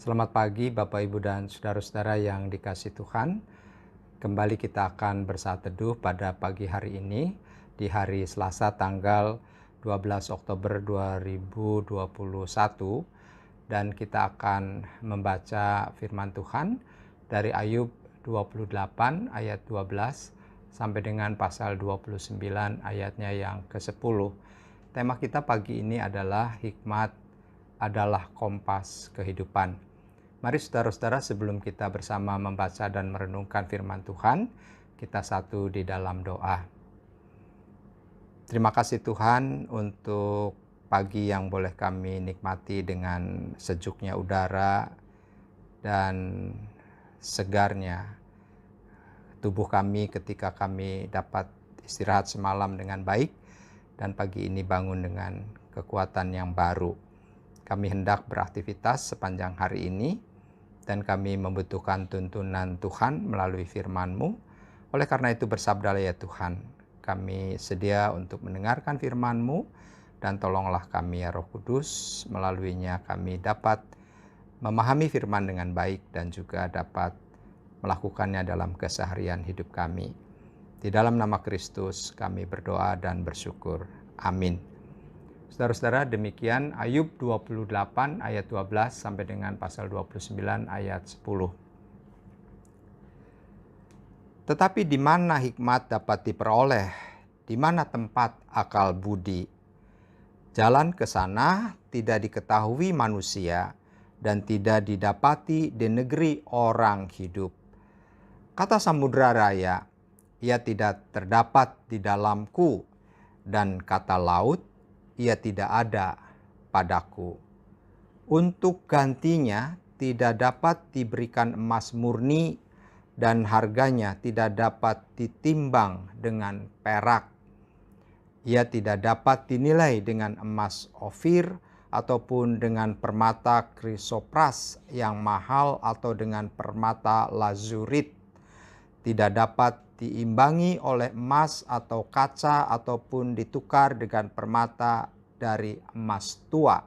Selamat pagi Bapak Ibu dan saudara-saudara yang dikasihi Tuhan. Kembali kita akan bersatu teduh pada pagi hari ini di hari Selasa tanggal 12 Oktober 2021 dan kita akan membaca firman Tuhan dari Ayub 28 ayat 12 sampai dengan pasal 29 ayatnya yang ke-10. Tema kita pagi ini adalah hikmat adalah kompas kehidupan. Mari saudara-saudara, sebelum kita bersama membaca dan merenungkan firman Tuhan, kita satu di dalam doa. Terima kasih Tuhan untuk pagi yang boleh kami nikmati dengan sejuknya udara dan segarnya tubuh kami ketika kami dapat istirahat semalam dengan baik dan pagi ini bangun dengan kekuatan yang baru. Kami hendak beraktivitas sepanjang hari ini dan kami membutuhkan tuntunan Tuhan melalui firman-Mu. Oleh karena itu bersabdalah ya Tuhan, kami sedia untuk mendengarkan firman-Mu dan tolonglah kami ya Roh Kudus, melaluinya kami dapat memahami firman dengan baik dan juga dapat melakukannya dalam keseharian hidup kami. Di dalam nama Kristus kami berdoa dan bersyukur. Amin. Saudara-saudara, demikian Ayub 28 ayat 12 sampai dengan pasal 29 ayat 10. Tetapi di mana hikmat dapat diperoleh? Di mana tempat akal budi? Jalan ke sana tidak diketahui manusia dan tidak didapati di negeri orang hidup. Kata samudra raya, ia tidak terdapat di dalamku, dan kata laut, ia tidak ada padaku. Untuk gantinya tidak dapat diberikan emas murni dan harganya tidak dapat ditimbang dengan perak. Ia tidak dapat dinilai dengan emas ofir ataupun dengan permata krisopras yang mahal atau dengan permata lazurit. Tidak dapat diimbangi oleh emas atau kaca ataupun ditukar dengan permata dari emas tua.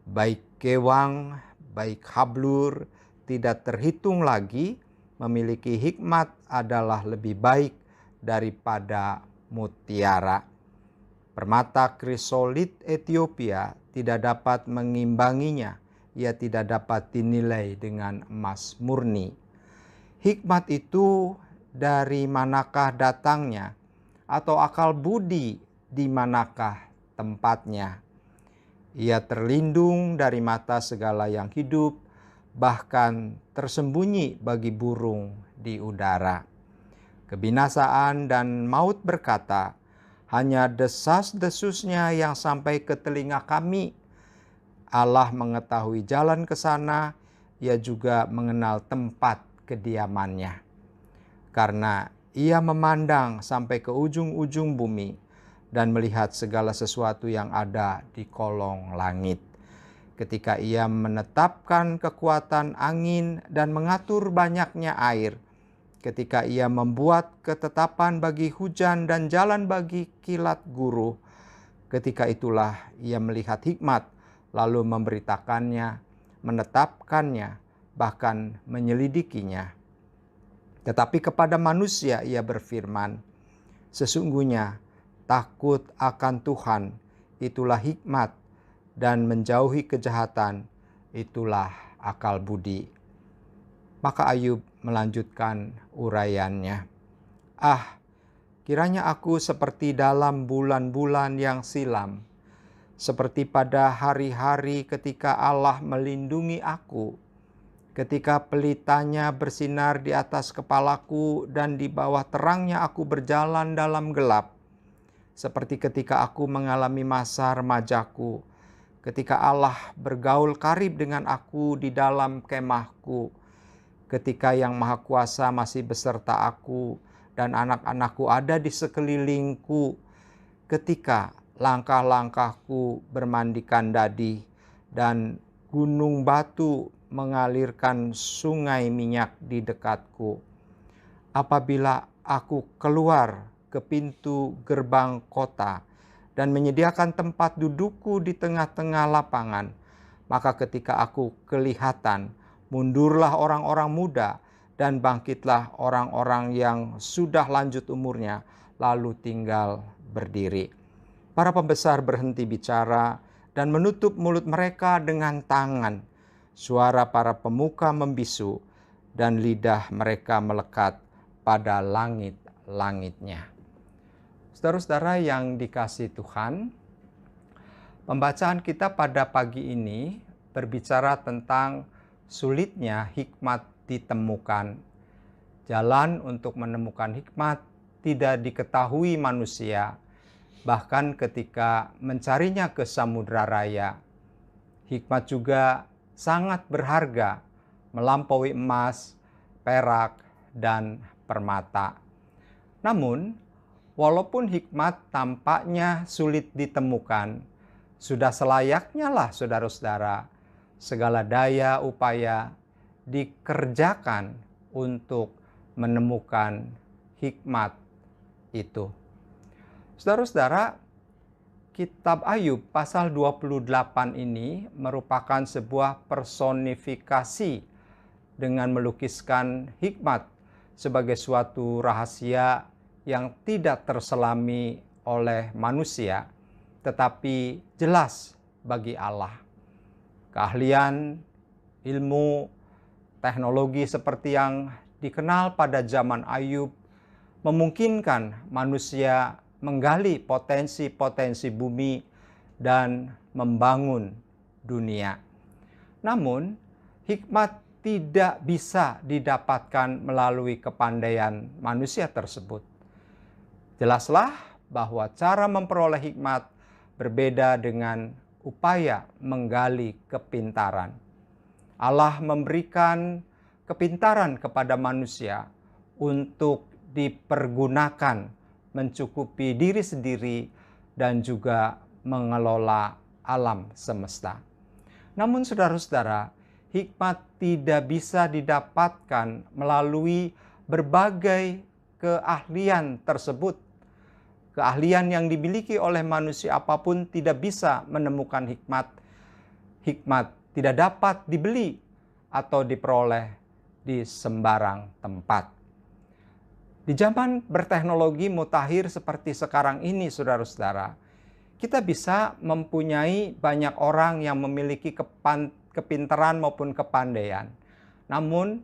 Baik kewang, baik hablur, tidak terhitung lagi, memiliki hikmat adalah lebih baik daripada mutiara. Permata krisolit Ethiopia tidak dapat mengimbanginya, ia tidak dapat dinilai dengan emas murni. Hikmat itu dari manakah datangnya? Atau akal budi di manakah tempatnya? Ia terlindung dari mata segala yang hidup, bahkan tersembunyi bagi burung di udara. Kebinasaan dan maut berkata, hanya desas-desusnya yang sampai ke telinga kami. Allah mengetahui jalan ke sana, ia juga mengenal tempat kediamannya. Karena ia memandang sampai ke ujung-ujung bumi dan melihat segala sesuatu yang ada di kolong langit. Ketika ia menetapkan kekuatan angin dan mengatur banyaknya air, ketika ia membuat ketetapan bagi hujan dan jalan bagi kilat guru, ketika itulah ia melihat hikmat, lalu memberitakannya, menetapkannya, bahkan menyelidikinya. Tetapi kepada manusia ia berfirman, sesungguhnya takut akan Tuhan itulah hikmat, dan menjauhi kejahatan itulah akal budi. Maka Ayub melanjutkan uraiannya. Kiranya aku seperti dalam bulan-bulan yang silam, seperti pada hari-hari ketika Allah melindungi aku, ketika pelitanya bersinar di atas kepalaku dan di bawah terangnya aku berjalan dalam gelap. Seperti ketika aku mengalami masa remajaku, ketika Allah bergaul karib dengan aku di dalam kemahku, ketika Yang Maha Kuasa masih beserta aku dan anak-anakku ada di sekelilingku, ketika langkah-langkahku bermandikan dadi dan gunung batu mengalirkan sungai minyak di dekatku. Apabila aku keluar ke pintu gerbang kota dan menyediakan tempat dudukku di tengah-tengah lapangan, Maka ketika aku kelihatan, mundurlah orang-orang muda dan bangkitlah orang-orang yang sudah lanjut umurnya, lalu tinggal berdiri. Para pembesar berhenti bicara dan menutup mulut mereka dengan tangan. Suara para pemuka membisu dan lidah mereka melekat pada langit-langitnya. Saudara-saudara yang dikasihi Tuhan, pembacaan kita pada pagi ini berbicara tentang sulitnya hikmat ditemukan. Jalan untuk menemukan hikmat tidak diketahui manusia, bahkan ketika mencarinya ke samudra raya. Hikmat juga sangat berharga, melampaui emas, perak, dan permata. Namun, walaupun hikmat tampaknya sulit ditemukan, sudah selayaknya lah saudara-saudara, segala daya upaya dikerjakan untuk menemukan hikmat itu. Saudara-saudara, kitab Ayub pasal 28 ini merupakan sebuah personifikasi dengan melukiskan hikmat sebagai suatu rahasia yang tidak terselami oleh manusia, tetapi jelas bagi Allah. Keahlian, ilmu, teknologi seperti yang dikenal pada zaman Ayub memungkinkan manusia menggali potensi-potensi bumi dan membangun dunia. Namun, hikmat tidak bisa didapatkan melalui kepandaian manusia tersebut. Jelaslah bahwa cara memperoleh hikmat berbeda dengan upaya menggali kepintaran. Allah memberikan kepintaran kepada manusia untuk dipergunakan mencukupi diri sendiri dan juga mengelola alam semesta. Namun saudara-saudara, hikmat tidak bisa didapatkan melalui berbagai keahlian tersebut. Keahlian yang dimiliki oleh manusia apapun tidak bisa menemukan hikmat. Hikmat tidak dapat dibeli atau diperoleh di sembarang tempat. Di zaman berteknologi mutakhir seperti sekarang ini, saudara-saudara, kita bisa mempunyai banyak orang yang memiliki kepintaran maupun kepandaian. Namun,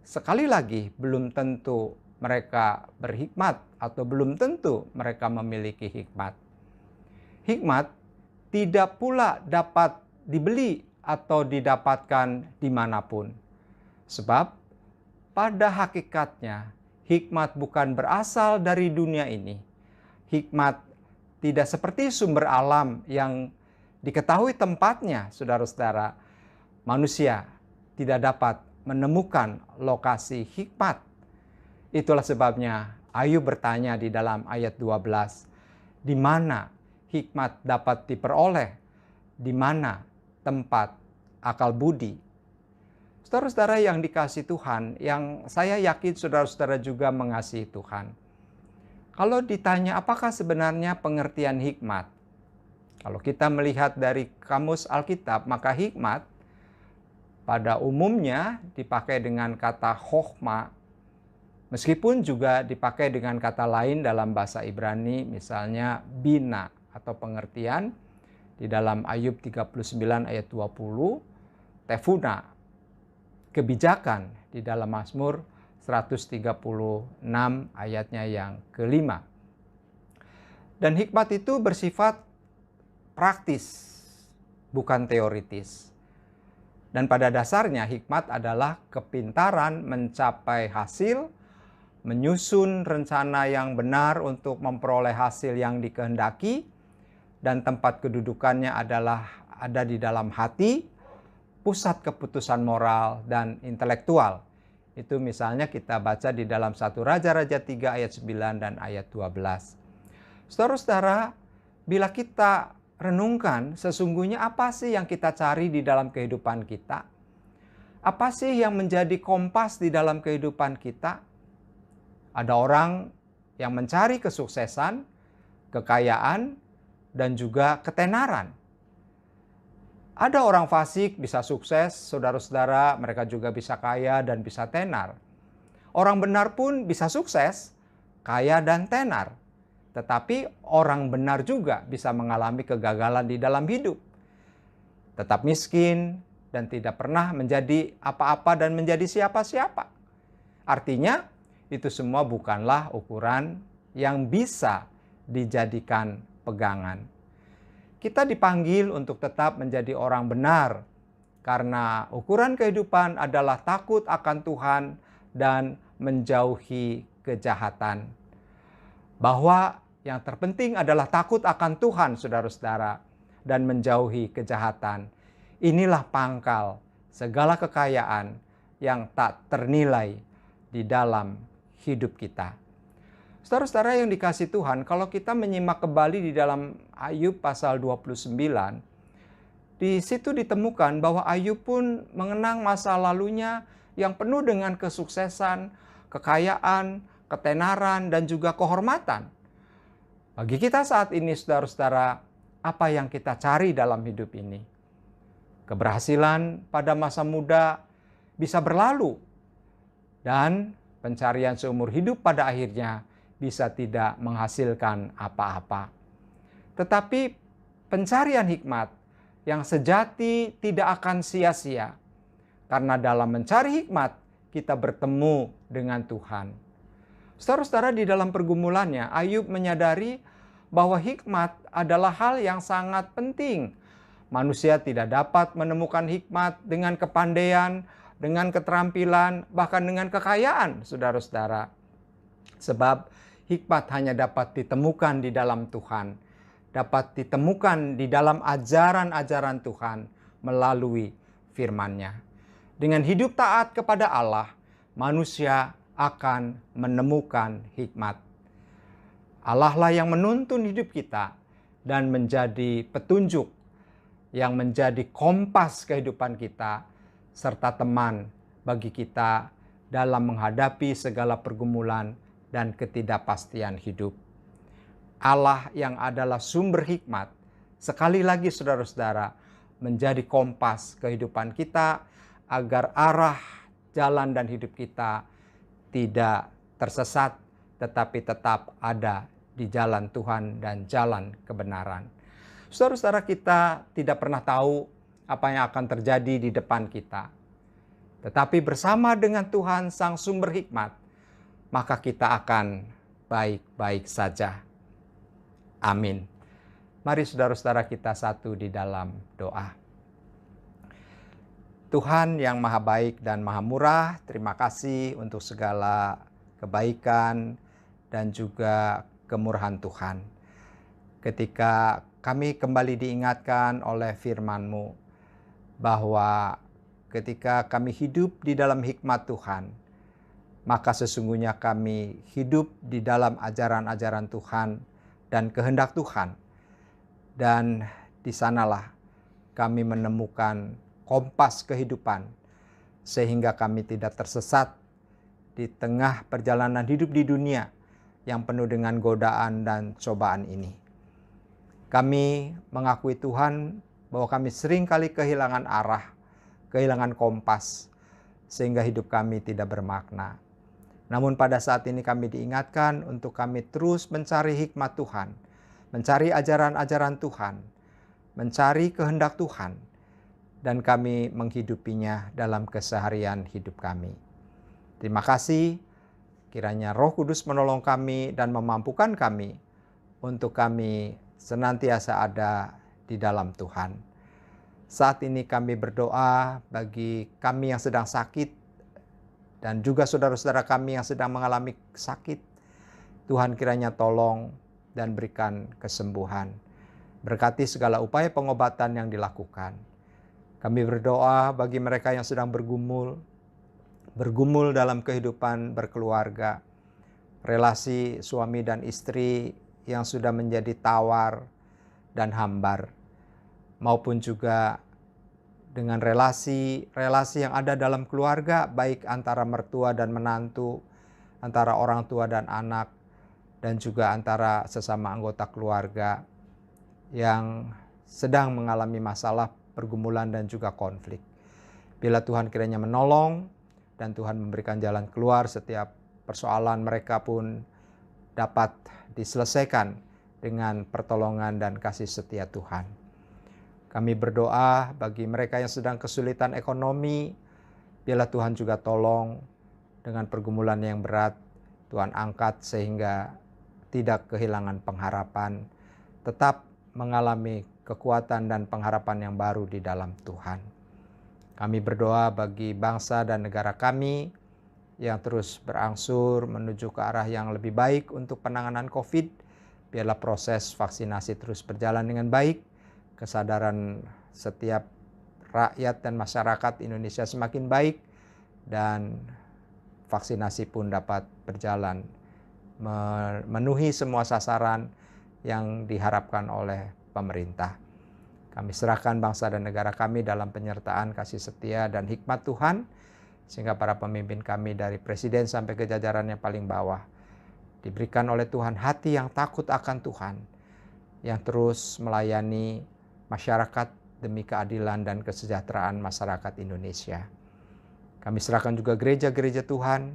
sekali lagi belum tentu mereka berhikmat atau belum tentu mereka memiliki hikmat. Hikmat tidak pula dapat dibeli atau didapatkan dimanapun. Sebab pada hakikatnya hikmat bukan berasal dari dunia ini. Hikmat tidak seperti sumber alam yang diketahui tempatnya, saudara-saudara. Manusia tidak dapat menemukan lokasi hikmat. Itulah sebabnya Ayub bertanya di dalam ayat 12, di mana hikmat dapat diperoleh? Di mana tempat akal budi? Saudara-saudara yang dikasihi Tuhan, yang saya yakin saudara-saudara juga mengasihi Tuhan. Kalau ditanya apakah sebenarnya pengertian hikmat? Kalau kita melihat dari kamus Alkitab, maka hikmat pada umumnya dipakai dengan kata chokhmah, meskipun juga dipakai dengan kata lain dalam bahasa Ibrani, misalnya bina atau pengertian di dalam Ayub 39 ayat 20, tefuna, kebijakan di dalam Mazmur 136 ayatnya yang kelima. Dan hikmat itu bersifat praktis, bukan teoritis. Dan pada dasarnya hikmat adalah kepintaran mencapai hasil, menyusun rencana yang benar untuk memperoleh hasil yang dikehendaki, dan tempat kedudukannya adalah ada di dalam hati, pusat keputusan moral dan intelektual. Itu misalnya kita baca di dalam 1 Raja-Raja 3 ayat 9 dan ayat 12. Saudara-saudara, bila kita renungkan sesungguhnya apa sih yang kita cari di dalam kehidupan kita? Apa sih yang menjadi kompas di dalam kehidupan kita? Ada orang yang mencari kesuksesan, kekayaan, dan juga ketenaran. Ada orang fasik bisa sukses, saudara-saudara, mereka juga bisa kaya dan bisa tenar. Orang benar pun bisa sukses, kaya dan tenar. Tetapi orang benar juga bisa mengalami kegagalan di dalam hidup. Tetap miskin dan tidak pernah menjadi apa-apa dan menjadi siapa-siapa. Artinya, itu semua bukanlah ukuran yang bisa dijadikan pegangan. Kita dipanggil untuk tetap menjadi orang benar, karena ukuran kehidupan adalah takut akan Tuhan dan menjauhi kejahatan. Bahwa yang terpenting adalah takut akan Tuhan, saudara-saudara, dan menjauhi kejahatan. Inilah pangkal segala kekayaan yang tak ternilai di dalam hidup kita. Saudara-saudara yang dikasihi Tuhan, kalau kita menyimak kembali di dalam Ayub pasal 29, di situ ditemukan bahwa Ayub pun mengenang masa lalunya yang penuh dengan kesuksesan, kekayaan, ketenaran, dan juga kehormatan. Bagi kita saat ini, saudara-saudara, apa yang kita cari dalam hidup ini? Keberhasilan pada masa muda bisa berlalu, dan pencarian seumur hidup pada akhirnya bisa tidak menghasilkan apa-apa. Tetapi pencarian hikmat yang sejati tidak akan sia-sia. Karena dalam mencari hikmat, kita bertemu dengan Tuhan. Saudara-saudara, di dalam pergumulannya, Ayub menyadari bahwa hikmat adalah hal yang sangat penting. Manusia tidak dapat menemukan hikmat dengan kepandaian, dengan keterampilan, bahkan dengan kekayaan, saudara-saudara. Sebab hikmat hanya dapat ditemukan di dalam Tuhan, dapat ditemukan di dalam ajaran-ajaran Tuhan melalui firman-Nya. Dengan hidup taat kepada Allah, manusia akan menemukan hikmat. Allah lah yang menuntun hidup kita dan menjadi petunjuk yang menjadi kompas kehidupan kita serta teman bagi kita dalam menghadapi segala pergumulan dan ketidakpastian hidup. Allah yang adalah sumber hikmat, sekali lagi saudara-saudara, menjadi kompas kehidupan kita agar arah, jalan dan hidup kita tidak tersesat, tetapi tetap ada di jalan Tuhan dan jalan kebenaran. Saudara-saudara, kita tidak pernah tahu apa yang akan terjadi di depan kita. Tetapi bersama dengan Tuhan Sang Sumber Hikmat, maka kita akan baik-baik saja. Amin. Mari saudara-saudara kita satu di dalam doa. Tuhan yang maha baik dan maha murah, terima kasih untuk segala kebaikan dan juga kemurahan Tuhan. Ketika kami kembali diingatkan oleh firman-Mu bahwa ketika kami hidup di dalam hikmat Tuhan, maka sesungguhnya kami hidup di dalam ajaran-ajaran Tuhan dan kehendak Tuhan. Dan di sanalah kami menemukan kompas kehidupan, sehingga kami tidak tersesat di tengah perjalanan hidup di dunia yang penuh dengan godaan dan cobaan ini. Kami mengakui Tuhan bahwa kami sering kali kehilangan arah, kehilangan kompas, sehingga hidup kami tidak bermakna. Namun pada saat ini kami diingatkan untuk kami terus mencari hikmat Tuhan, mencari ajaran-ajaran Tuhan, mencari kehendak Tuhan, dan kami menghidupinya dalam keseharian hidup kami. Terima kasih, kiranya Roh Kudus menolong kami dan memampukan kami untuk kami senantiasa ada di dalam Tuhan. Saat ini kami berdoa bagi kami yang sedang sakit, dan juga saudara-saudara kami yang sedang mengalami sakit. Tuhan kiranya tolong dan berikan kesembuhan. Berkati segala upaya pengobatan yang dilakukan. Kami berdoa bagi mereka yang sedang bergumul dalam kehidupan berkeluarga. Relasi suami dan istri yang sudah menjadi tawar dan hambar. Maupun juga dengan relasi yang ada dalam keluarga, baik antara mertua dan menantu, antara orang tua dan anak, dan juga antara sesama anggota keluarga yang sedang mengalami masalah pergumulan dan juga konflik. Bila Tuhan kiranya menolong dan Tuhan memberikan jalan keluar, setiap persoalan mereka pun dapat diselesaikan dengan pertolongan dan kasih setia Tuhan. Kami berdoa bagi mereka yang sedang kesulitan ekonomi, biarlah Tuhan juga tolong dengan pergumulan yang berat, Tuhan angkat sehingga tidak kehilangan pengharapan, tetap mengalami kekuatan dan pengharapan yang baru di dalam Tuhan. Kami berdoa bagi bangsa dan negara kami yang terus berangsur menuju ke arah yang lebih baik untuk penanganan COVID. Biarlah proses vaksinasi terus berjalan dengan baik, kesadaran setiap rakyat dan masyarakat Indonesia semakin baik, dan vaksinasi pun dapat berjalan memenuhi semua sasaran yang diharapkan oleh pemerintah. Kami serahkan bangsa dan negara kami dalam penyertaan kasih setia dan hikmat Tuhan, sehingga para pemimpin kami dari presiden sampai ke jajaran yang paling bawah diberikan oleh Tuhan hati yang takut akan Tuhan, yang terus melayani masyarakat demi keadilan dan kesejahteraan masyarakat Indonesia. Kami serahkan juga gereja-gereja Tuhan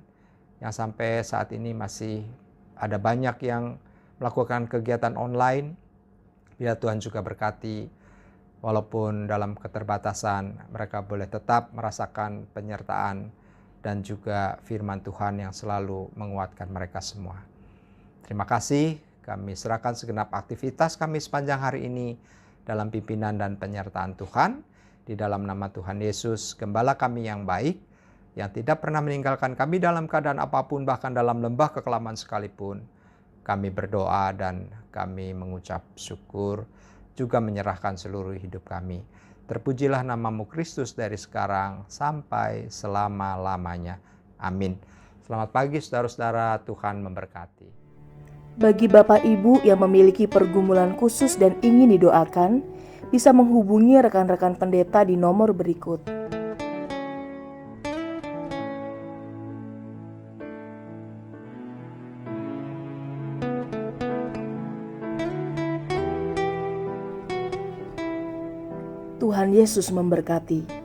yang sampai saat ini masih ada banyak yang melakukan kegiatan online. Biar Tuhan juga berkati, walaupun dalam keterbatasan mereka boleh tetap merasakan penyertaan dan juga firman Tuhan yang selalu menguatkan mereka semua. Terima kasih, kami serahkan segenap aktivitas kami sepanjang hari ini dalam pimpinan dan penyertaan Tuhan. Di dalam nama Tuhan Yesus, Gembala kami yang baik, yang tidak pernah meninggalkan kami dalam keadaan apapun, bahkan dalam lembah kekelaman sekalipun. Kami berdoa dan kami mengucap syukur, juga menyerahkan seluruh hidup kami. Terpujilah namamu Kristus dari sekarang sampai selama-lamanya. Amin. Selamat pagi saudara-saudara, Tuhan memberkati. Bagi Bapak Ibu yang memiliki pergumulan khusus dan ingin didoakan, bisa menghubungi rekan-rekan pendeta di nomor berikut. Tuhan Yesus memberkati.